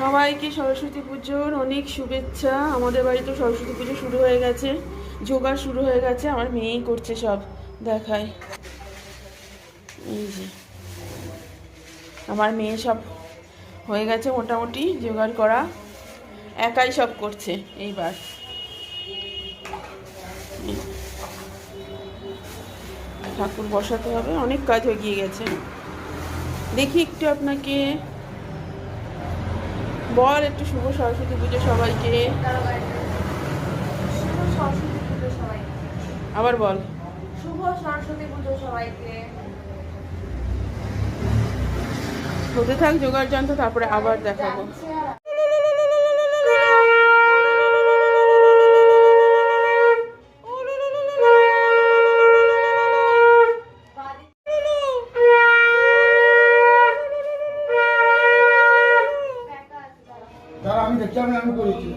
সবাইকে সরস্বতী পুজোর অনেক শুভেচ্ছা। আমাদের বাড়িতে সরস্বতী পুজো শুরু হয়ে গেছে, জোগাড় শুরু হয়ে গেছে। আমার মেয়েই করছে সব, দেখায়। এই যে আমার মেয়ে সব হয়ে গেছে মোটামুটি জোগাড় করা, একাই সব করছে এইবার। ঠাকুর বসাতে হবে, অনেক কাজ হয়ে গিয়ে গেছে। দেখি একটু আপনাকে বল একটু শুভ সরস্বতী পুজো সবাইকে। শুভ সরস্বতী পুজো সবাইকে। আবার বল। শুভ সরস্বতী পুজো সবাইকে। হতে থাক জোগাড় যন্ত্র, তারপরে আবার দেখাবো। আমি দেখছি, আমি করেছি।